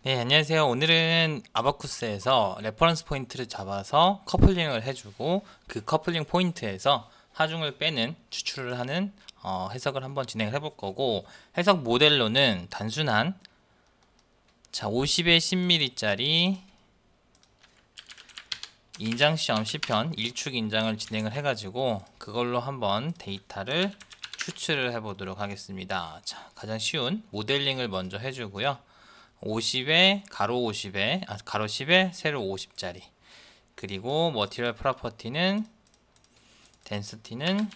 네, 안녕하세요. 오늘은 아바쿠스에서 레퍼런스 포인트를 잡아서 커플링을 해주고 그 커플링 포인트에서 하중을 빼는 추출을 하는 해석을 한번 진행을 해볼 거고, 해석 모델로는 단순한 50에 10mm짜리 인장 시험 시편 일축 인장을 진행을 해가지고 그걸로 한번 데이터를 추출을 해보도록 하겠습니다. 자, 가장 쉬운 모델링을 먼저 해주고요. 50에 가로 50에 가로 10에 세로 50짜리, 그리고 머티리얼 프로퍼티는 덴시티는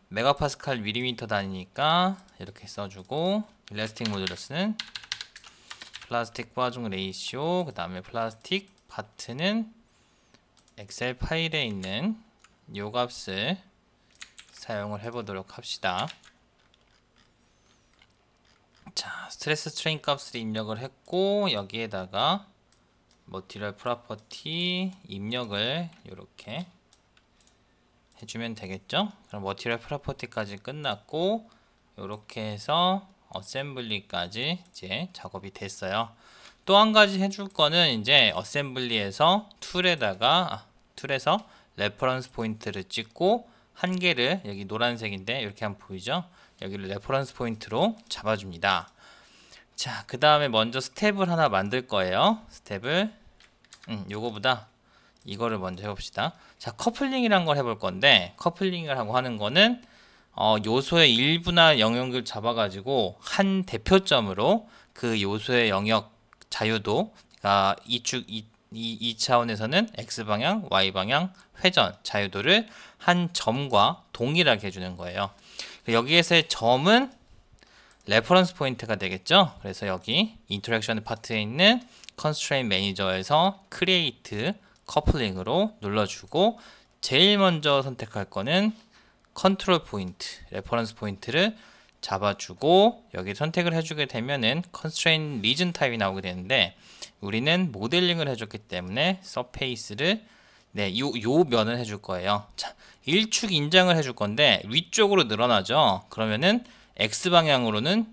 메가파스칼 밀리미터 단위니까 이렇게 써주고, 일라스틱 모듈러스는 플라스틱 포화중 레이시오, 그 다음에 플라스틱 파트는 엑셀 파일에 있는 요 값을 사용을 해보도록 합시다. 자, 스트레스 스트레인 값을 입력을 했고, 여기에다가 머티리얼 프로퍼티 입력을 이렇게 해주면 되겠죠. 그럼 머티리얼 프로퍼티까지 끝났고, 이렇게 해서 어셈블리까지 이제 작업이 됐어요. 또 한 가지 해줄 거는 이제 어셈블리에서 툴에서 레퍼런스 포인트를 찍고 한 개를, 여기 노란색인데 이렇게 하면 보이죠? 여기를 레퍼런스 포인트로 잡아줍니다. 자, 그 다음에 먼저 스텝을 하나 만들 거예요. 스텝을 요거보다 이거를 먼저 해봅시다. 자, 커플링이란 걸 해볼 건데, 커플링이라고 하는 거는 요소의 일부나 영역을 잡아가지고 한 대표점으로 그 요소의 영역 자유도, 그러니까 이 차원에서는 X방향, Y방향, 회전 자유도를 한 점과 동일하게 해주는 거예요. 여기에서의 점은 레퍼런스 포인트가 되겠죠. 그래서 여기 인터랙션 파트에 있는 컨스트레인 매니저에서 크리에이트 커플링으로 눌러주고, 제일 먼저 선택할 거는 컨트롤 포인트, 레퍼런스 포인트를 잡아주고, 여기 선택을 해주게 되면은 컨스트레인 리전 타입이 나오게 되는데, 우리는 모델링을 해줬기 때문에 서페이스를 요 면을 해줄 거예요. 자, 일축 인장을 해줄 건데 위쪽으로 늘어나죠. 그러면은 X 방향으로는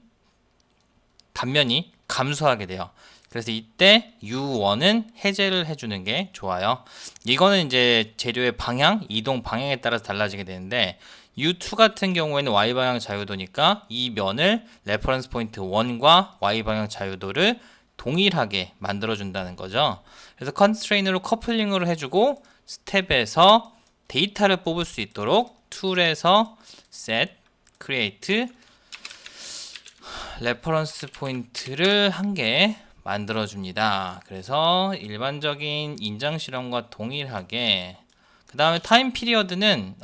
단면이 감소하게 돼요. 그래서 이때 U1은 해제를 해주는 게 좋아요. 이거는 이제 재료의 방향, 이동 방향에 따라서 달라지게 되는데, U2 같은 경우에는 Y방향 자유도니까 이 면을 레퍼런스 포인트 1과 Y방향 자유도를 동일하게 만들어준다는 거죠. 그래서 컨스트레인으로 커플링으로 해주고, 스텝에서 데이터를 뽑을 수 있도록 툴에서 set, create, 레퍼런스 포인트를 한 개 만들어줍니다. 그래서 일반적인 인장 실험과 동일하게, 그 다음에 타임 피리어드는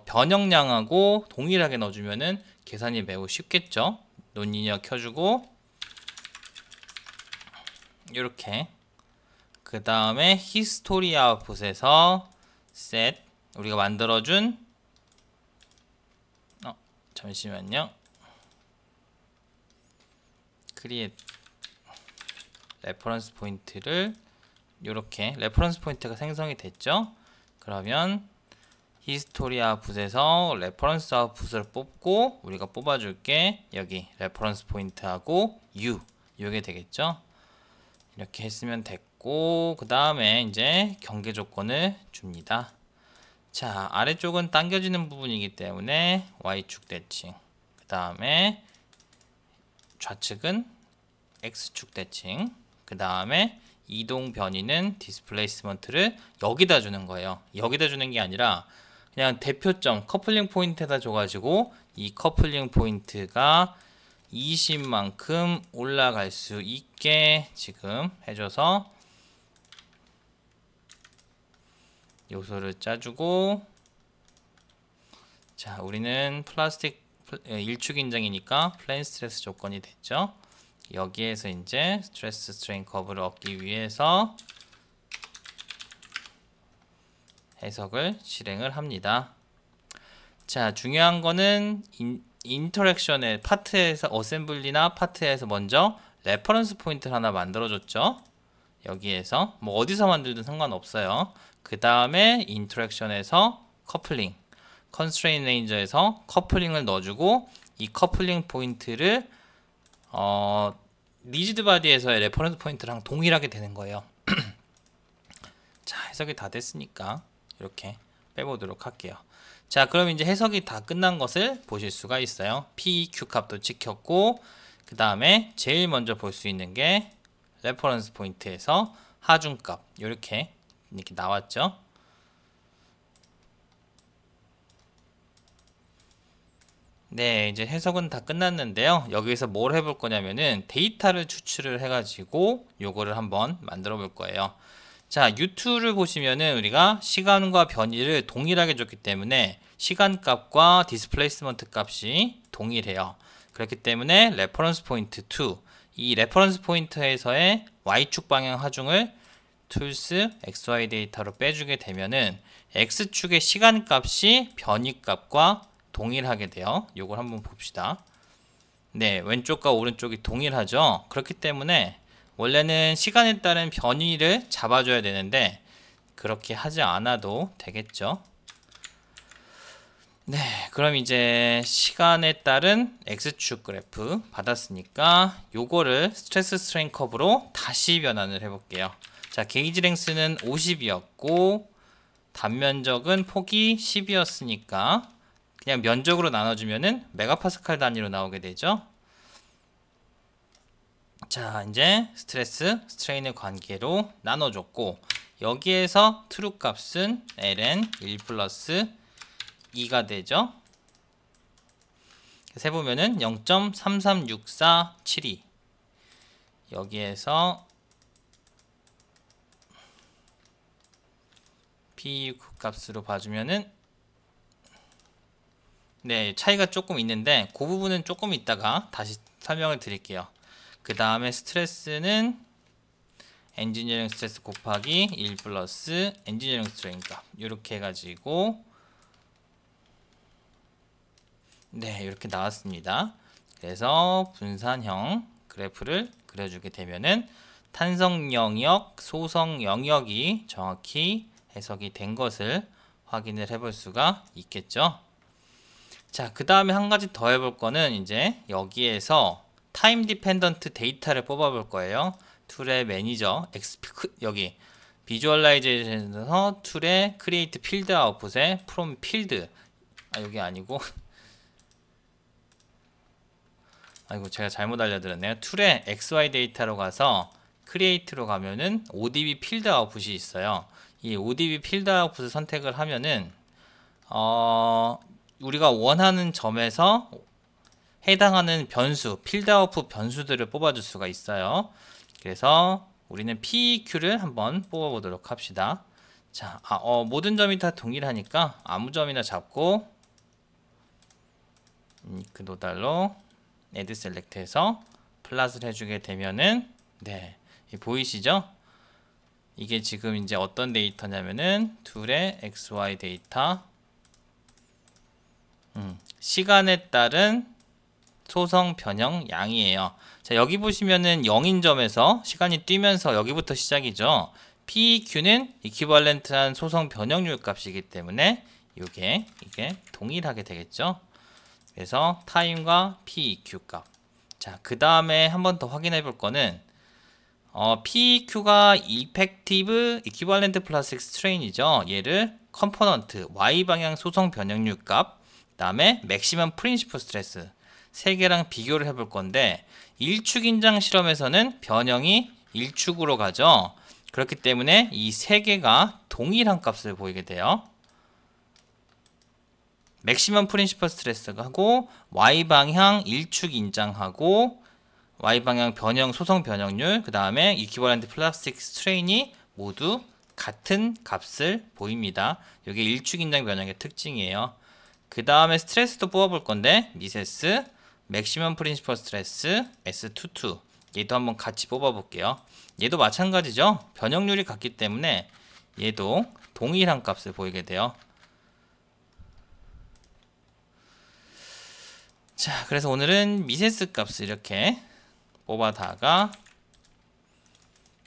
변형량하고 동일하게 넣어주면은 계산이 매우 쉽겠죠. 논리니어 켜주고 이렇게, 그 다음에 히스토리 아웃풋에서 set, 우리가 만들어준 잠시만요. 크리에이트 레퍼런스 포인트를, 이렇게 레퍼런스 포인트가 생성이 됐죠. 그러면 히스토리 아웃풋에서 레퍼런스 아웃풋을 뽑고, 우리가 뽑아줄게 여기 레퍼런스 포인트하고 U, 이게 되겠죠. 이렇게 했으면 됐고, 그 다음에 이제 경계 조건을 줍니다. 자, 아래쪽은 당겨지는 부분이기 때문에 Y축 대칭, 그 다음에 좌측은 X축 대칭, 그 다음에 이동 변이는 디스플레이스먼트를 여기다 주는 거예요. 여기다 주는 게 아니라 그냥 대표점 커플링 포인트에다 줘가지고 이 커플링 포인트가 20만큼 올라갈 수 있게 지금 해줘서 요소를 짜주고, 자, 우리는 플라스틱 일축 인장이니까 플레인 스트레스 조건이 됐죠. 여기에서 이제 스트레스 스트레인 커브를 얻기 위해서 해석을 실행을 합니다. 자, 중요한 거는 인터랙션의 파트에서, 어셈블리나 파트에서 먼저 레퍼런스 포인트를 하나 만들어줬죠. 여기에서 뭐 어디서 만들든 상관없어요. 그 다음에 인터랙션에서 커플링, 컨스트레인 레인저에서 커플링을 넣어주고, 이 커플링 포인트를 리지드 바디에서의 레퍼런스 포인트랑 동일하게 되는 거예요. 자, 해석이 다 됐으니까 이렇게 빼보도록 할게요. 자, 그럼 이제 해석이 다 끝난 것을 보실 수가 있어요. PEQ 값도 찍혔고, 그 다음에 제일 먼저 볼 수 있는 게 레퍼런스 포인트에서 하중값 이렇게 나왔죠. 네, 이제 해석은 다 끝났는데요. 여기서 뭘 해볼 거냐면은 데이터를 추출을 해가지고 요거를 한번 만들어 볼 거예요. 자, U2를 보시면은 우리가 시간과 변이를 동일하게 줬기 때문에 시간값과 디스플레이스먼트 값이 동일해요. 그렇기 때문에 레퍼런스 포인트 2, 이 레퍼런스 포인트에서의 Y축 방향 하중을 툴스 XY 데이터로 빼주게 되면은 X축의 시간값이 변이값과 동일하게 돼요. 요걸 한번 봅시다. 네, 왼쪽과 오른쪽이 동일하죠. 그렇기 때문에 원래는 시간에 따른 변이를 잡아줘야 되는데 그렇게 하지 않아도 되겠죠. 네, 그럼 이제 시간에 따른 X축 그래프 받았으니까 요거를 스트레스 스트레인 커브로 다시 변환을 해볼게요. 자, 게이지 랭스는 50이었고 단면적은 폭이 10이었으니까 그냥 면적으로 나눠주면은 메가파스칼 단위로 나오게 되죠. 자, 이제 스트레스, 스트레인의 관계로 나눠줬고 여기에서 트루 값은 ln 1 플러스 2가 되죠. 그래서 해보면은 0.336472 여기에서 PU 값으로 봐주면은 네, 차이가 조금 있는데 그 부분은 조금 이따가 다시 설명을 드릴게요. 그 다음에 스트레스는 엔지니어링 스트레스 곱하기 1 플러스 엔지니어링 스트레인 값 이렇게 해가지고 네, 이렇게 나왔습니다. 그래서 분산형 그래프를 그려주게 되면은 탄성 영역, 소성 영역이 정확히 해석이 된 것을 확인을 해볼 수가 있겠죠. 자, 그 다음에 한 가지 더 해볼 거는 이제 여기에서 타임 디펜던트 데이터를 뽑아 볼 거예요. 툴의 매니저, 여기 비주얼라이제이션에서 툴의 크리에이트 필드 아웃풋에 프롬 필드, 여기 아니고 아이고 제가 잘못 알려드렸네요. 툴의 XY 데이터로 가서 크리에이트로 가면은 ODB 필드 아웃풋이 있어요. 이 ODB 필드 아웃풋을 선택을 하면은 우리가 원하는 점에서 해당하는 변수, 필드 아웃풋 변수들을 뽑아줄 수가 있어요. 그래서 우리는 PEQ를 한번 뽑아보도록 합시다. 자, 모든 점이 다 동일하니까 아무 점이나 잡고 그 노달로 add select해서 플랫을 해주게 되면은 네, 보이시죠? 이게 지금 이제 어떤 데이터냐면은 툴의 XY 데이터 시간에 따른 소성 변형 양이에요. 자, 여기 보시면은 0인 점에서 시간이 뛰면서 여기부터 시작이죠. PEQ는 이퀴벌렌트한 소성 변형률 값이기 때문에 이게 동일하게 되겠죠. 그래서 타임과 PEQ 값. 자, 그 다음에 한 번 더 확인해 볼 거는 PEQ가 Effective Equivalent Plastic Strain이죠. 얘를 컴포넌트 Y 방향 소성 변형률 값, 그 다음에 Maximum Principal Stress 세 개랑 비교를 해볼 건데 1축 인장 실험에서는 변형이 1축으로 가죠. 그렇기 때문에 이 세 개가 동일한 값을 보이게 돼요. 맥시멈 프린시퍼 스트레스가 하고 Y방향 1축 인장하고 Y방향 변형 소성 변형률 그 다음에 이퀴벌런트 플라스틱 스트레인이 모두 같은 값을 보입니다. 이게 1축 인장 변형의 특징이에요. 그 다음에 스트레스도 뽑아볼 건데 미세스 맥시멈 프린시퍼 스트레스 S22 얘도 한번 같이 뽑아볼게요. 얘도 마찬가지죠. 변형률이 같기 때문에 얘도 동일한 값을 보이게 돼요. 자, 그래서 오늘은 미세스 값을 이렇게 뽑아다가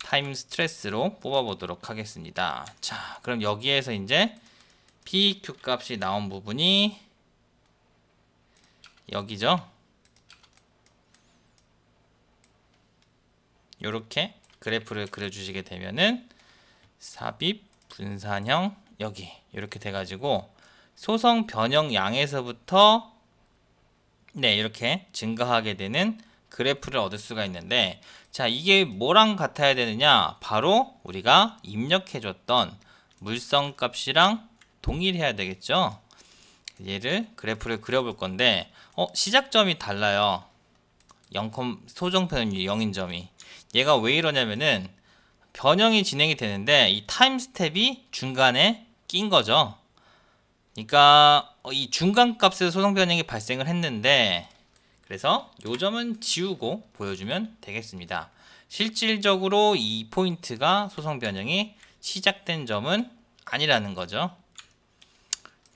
타임 스트레스로 뽑아보도록 하겠습니다. 자, 그럼 여기에서 이제 PEQ 값이 나온 부분이 여기죠. 요렇게 그래프를 그려주시게 되면은 삽입 분산형 여기 이렇게 돼가지고 소성 변형 양에서부터 네 이렇게 증가하게 되는 그래프를 얻을 수가 있는데, 자 이게 뭐랑 같아야 되느냐, 바로 우리가 입력해줬던 물성 값이랑 동일해야 되겠죠. 얘를 그래프를 그려볼 건데 시작점이 달라요. 0, 소정 변형률 0인 점이. 얘가 왜 이러냐면은 변형이 진행이 되는데 이 타임 스텝이 중간에 낀 거죠. 그러니까 이 중간 값에서 소성 변형이 발생을 했는데, 그래서 요 점은 지우고 보여주면 되겠습니다. 실질적으로 이 포인트가 소성 변형이 시작된 점은 아니라는 거죠.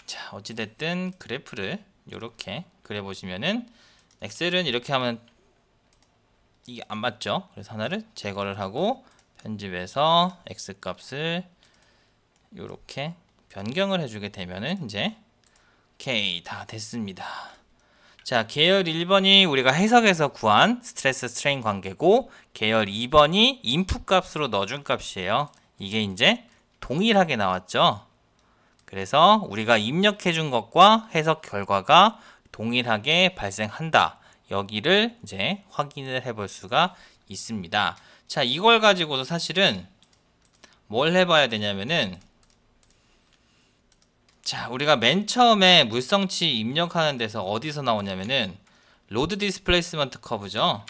자, 어찌됐든 그래프를 이렇게 그려보시면은, 엑셀은 이렇게 하면 이게 안 맞죠. 그래서 하나를 제거를 하고 편집해서 x 값을 이렇게 변경을 해주게 되면은 이제 오케이 다 됐습니다. 자, 계열 1번이 우리가 해석에서 구한 스트레스 스트레인 관계고, 계열 2번이 인풋 값으로 넣어준 값이에요. 이게 이제 동일하게 나왔죠. 그래서 우리가 입력해준 것과 해석 결과가 동일하게 발생한다. 여기를 이제 확인을 해볼 수가 있습니다. 자, 이걸 가지고도 사실은 뭘 해봐야 되냐면은, 자, 우리가 맨 처음에 물성치 입력하는 데서 어디서 나오냐면은 로드 디스플레이스먼트 커브죠.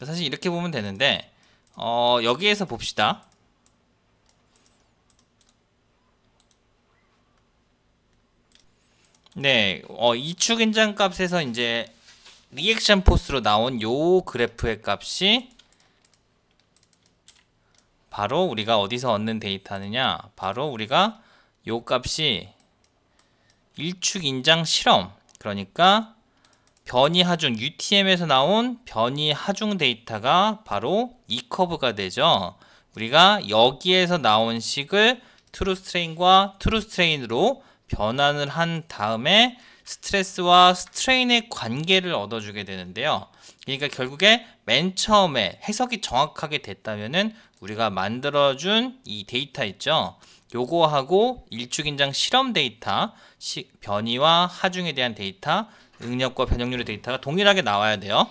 사실 이렇게 보면 되는데 여기에서 봅시다. 네, 이축 인장 값에서 이제 리액션 포스로 나온 요 그래프의 값이 바로 우리가 어디서 얻는 데이터느냐, 바로 우리가 요 값이 일축 인장 실험, 그러니까 변이 하중 UTM에서 나온 변이 하중 데이터가 바로 이 커브가 되죠. 우리가 여기에서 나온 식을 트루 스트레인과 트루 스트레인으로 변환을 한 다음에 스트레스와 스트레인의 관계를 얻어주게 되는데요. 그러니까 결국에 맨 처음에 해석이 정확하게 됐다면은 우리가 만들어준 이 데이터 있죠. 요거하고 일축인장 실험 데이터, 변이와 하중에 대한 데이터, 응력과 변형률의 데이터가 동일하게 나와야 돼요.